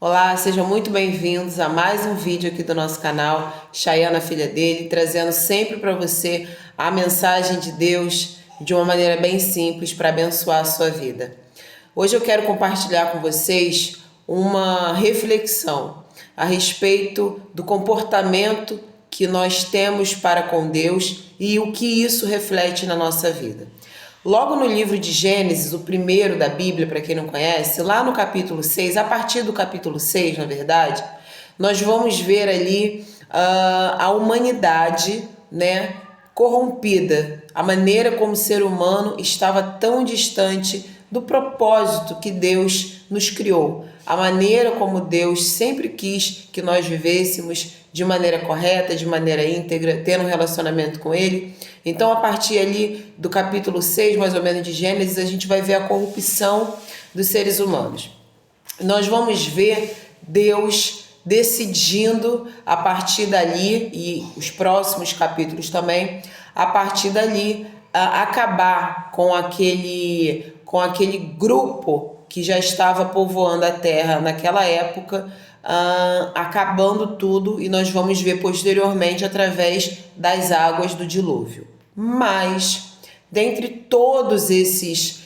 Olá, sejam muito bem-vindos a mais um vídeo aqui do nosso canal, Chayana Filha dele, trazendo sempre para você a mensagem de Deus de uma maneira bem simples para abençoar a sua vida. Hoje eu quero compartilhar com vocês uma reflexão a respeito do comportamento que nós temos para com Deus e o que isso reflete na nossa vida. Logo no livro de Gênesis, o primeiro da Bíblia, para quem não conhece, lá no capítulo 6, a partir do capítulo 6, na verdade, nós vamos ver ali a humanidade, né, corrompida, a maneira como o ser humano estava tão distante do propósito que Deus nos criou, a maneira como Deus sempre quis que nós vivêssemos de maneira correta, de maneira íntegra, tendo um relacionamento com Ele. Então, a partir ali do capítulo 6, mais ou menos, de Gênesis, a gente vai ver a corrupção dos seres humanos. Nós vamos ver Deus decidindo a partir dali, e os próximos capítulos também, a partir dali, acabar com aquele grupo que já estava povoando a terra naquela época, acabando tudo, e nós vamos ver posteriormente através das águas do dilúvio. Mas, dentre todos esses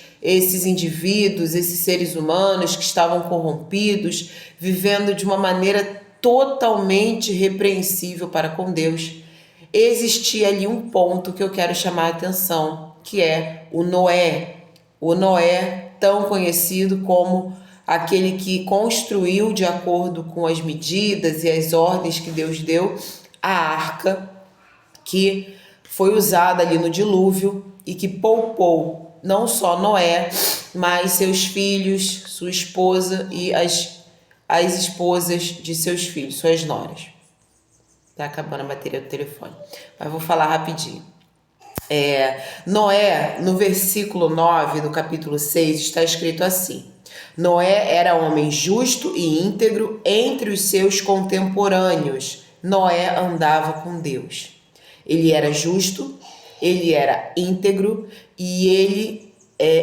indivíduos, esses seres humanos que estavam corrompidos, vivendo de uma maneira totalmente repreensível para com Deus, existia ali um ponto que eu quero chamar a atenção, que é o Noé. O Noé, tão conhecido como aquele que construiu, de acordo com as medidas e as ordens que Deus deu, a arca que foi usada ali no dilúvio e que poupou não só Noé, mas seus filhos, sua esposa e as esposas de seus filhos, suas noras. Tá acabando a bateria do telefone, mas vou falar rapidinho. Noé, no versículo 9 do capítulo 6, está escrito assim: Noé era homem justo e íntegro entre os seus contemporâneos. Noé andava com Deus. Ele era justo, ele era íntegro e ele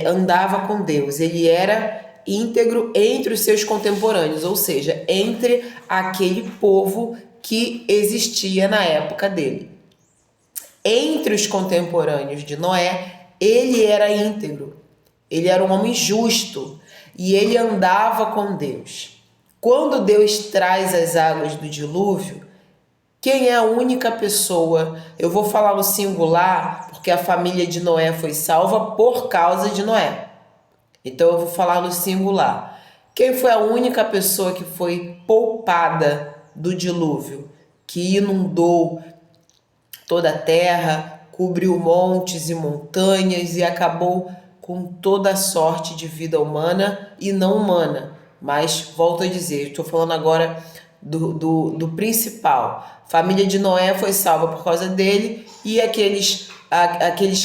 andava com Deus. Ele era íntegro entre os seus contemporâneos, ou seja, entre aquele povo que existia na época dele. Entre os contemporâneos de Noé, ele era íntegro, ele era um homem justo e ele andava com Deus. Quando Deus traz as águas do dilúvio, quem é a única pessoa? Eu vou falar no singular, porque a família de Noé foi salva por causa de Noé. Então eu vou falar no singular. Quem foi a única pessoa que foi poupada do dilúvio, que inundou toda a terra, cobriu montes e montanhas e acabou com toda a sorte de vida humana e não humana? Mas, volto a dizer, estou falando agora do principal. A família de Noé foi salva por causa dele e aqueles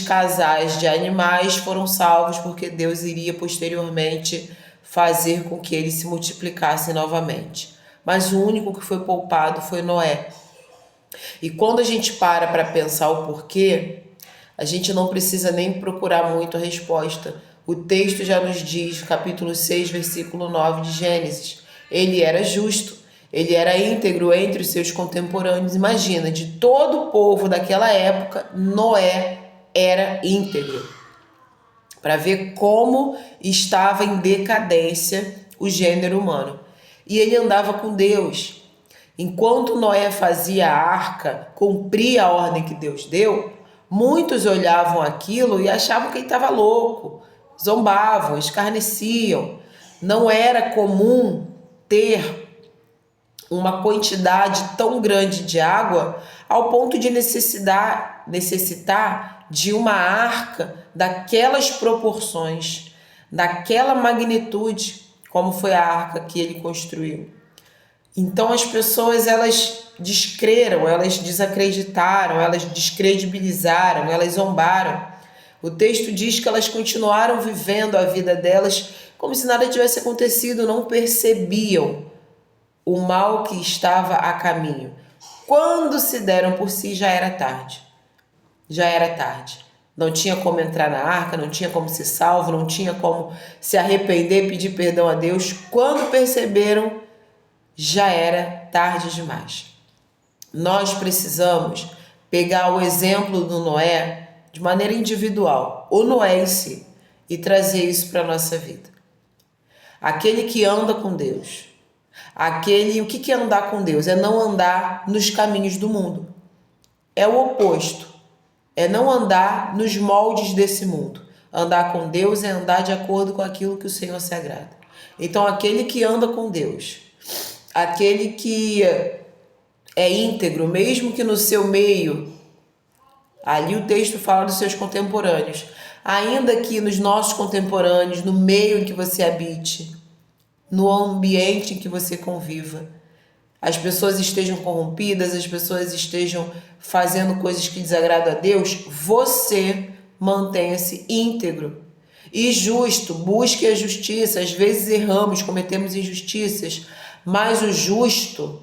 casais de animais foram salvos porque Deus iria posteriormente fazer com que eles se multiplicassem novamente. Mas o único que foi poupado foi Noé. E quando a gente para pensar o porquê, a gente não precisa nem procurar muito a resposta. O texto já nos diz, capítulo 6, versículo 9 de Gênesis. Ele era justo, ele era íntegro entre os seus contemporâneos. Imagina, de todo o povo daquela época, Noé era íntegro. Para ver como estava em decadência o gênero humano. E ele andava com Deus. Enquanto Noé fazia a arca, cumpria a ordem que Deus deu, muitos olhavam aquilo e achavam que ele estava louco, zombavam, escarneciam. Não era comum ter uma quantidade tão grande de água ao ponto de necessitar de uma arca daquelas proporções, daquela magnitude, como foi a arca que ele construiu. Então as pessoas, elas descreram, elas desacreditaram, elas descredibilizaram, elas zombaram. O texto diz que elas continuaram vivendo a vida delas como se nada tivesse acontecido, não percebiam o mal que estava a caminho. Quando se deram por si, já era tarde. Já era tarde. Não tinha como entrar na arca, não tinha como ser salvo, não tinha como se arrepender, pedir perdão a Deus. Quando perceberam, já era tarde demais. Nós precisamos pegar o exemplo do Noé de maneira individual, o Noé em si, e trazer isso para a nossa vida. Aquele que anda com Deus, o que é andar com Deus? É não andar nos caminhos do mundo. É o oposto. É não andar nos moldes desse mundo. Andar com Deus é andar de acordo com aquilo que o Senhor se agrada. Então, aquele que anda com Deus, aquele que é íntegro, mesmo que no seu meio, ali o texto fala dos seus contemporâneos, ainda que nos nossos contemporâneos, no meio em que você habite, no ambiente em que você conviva, as pessoas estejam corrompidas, as pessoas estejam fazendo coisas que desagradam a Deus, você mantenha-se íntegro e justo, busque a justiça. Às vezes erramos, cometemos injustiças, mas o justo,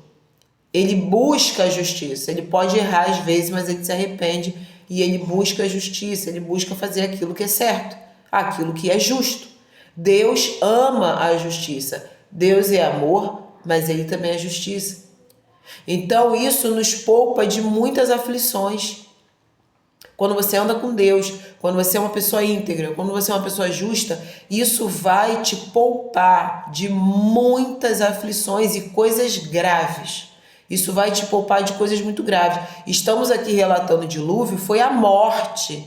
ele busca a justiça. Ele pode errar às vezes, mas ele se arrepende e ele busca a justiça, ele busca fazer aquilo que é certo, aquilo que é justo. Deus ama a justiça. Deus é amor, mas ele também é justiça. Então isso nos poupa de muitas aflições. Quando você anda com Deus, quando você é uma pessoa íntegra, quando você é uma pessoa justa, isso vai te poupar de muitas aflições e coisas graves. Isso vai te poupar de coisas muito graves. Estamos aqui relatando o dilúvio, foi a morte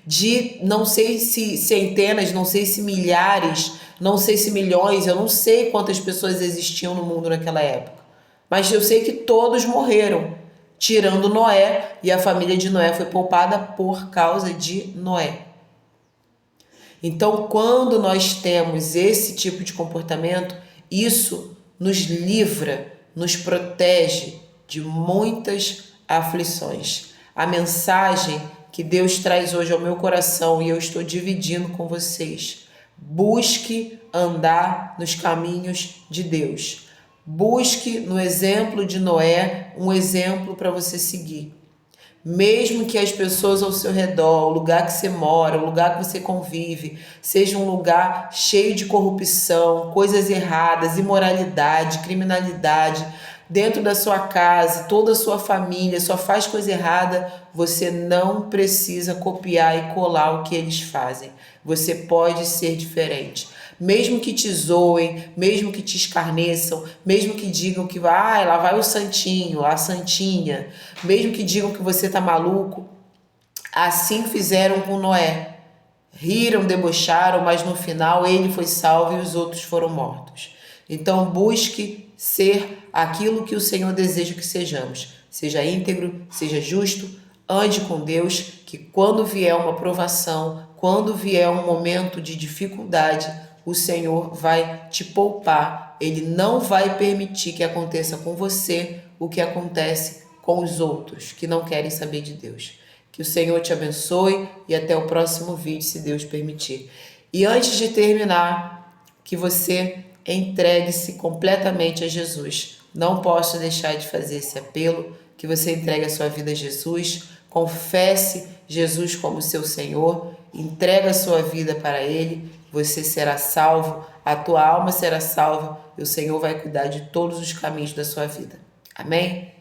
de não sei se centenas, não sei se milhares, não sei se milhões, eu não sei quantas pessoas existiam no mundo naquela época. Mas eu sei que todos morreram, tirando Noé, e a família de Noé foi poupada por causa de Noé. Então, quando nós temos esse tipo de comportamento, isso nos livra, nos protege de muitas aflições. A mensagem que Deus traz hoje ao meu coração e eu estou dividindo com vocês: busque andar nos caminhos de Deus. Busque no exemplo de Noé um exemplo para você seguir. Mesmo que as pessoas ao seu redor, o lugar que você mora, o lugar que você convive, seja um lugar cheio de corrupção, coisas erradas, imoralidade, criminalidade, dentro da sua casa, toda a sua família só faz coisa errada, você não precisa copiar e colar o que eles fazem. Você pode ser diferente. Mesmo que te zoem, mesmo que te escarneçam, mesmo que digam que lá vai o santinho, a santinha, mesmo que digam que você tá maluco, assim fizeram com Noé. Riram, debocharam, mas no final ele foi salvo e os outros foram mortos. Então busque ser aquilo que o Senhor deseja que sejamos. Seja íntegro, seja justo, ande com Deus, que quando vier uma provação, quando vier um momento de dificuldade, o Senhor vai te poupar. Ele não vai permitir que aconteça com você o que acontece com os outros que não querem saber de Deus. Que o Senhor te abençoe e até o próximo vídeo, se Deus permitir. E antes de terminar, que você entregue-se completamente a Jesus. Não posso deixar de fazer esse apelo, que você entregue a sua vida a Jesus, confesse Jesus como seu Senhor, entrega a sua vida para Ele, você será salvo, a tua alma será salva e o Senhor vai cuidar de todos os caminhos da sua vida. Amém?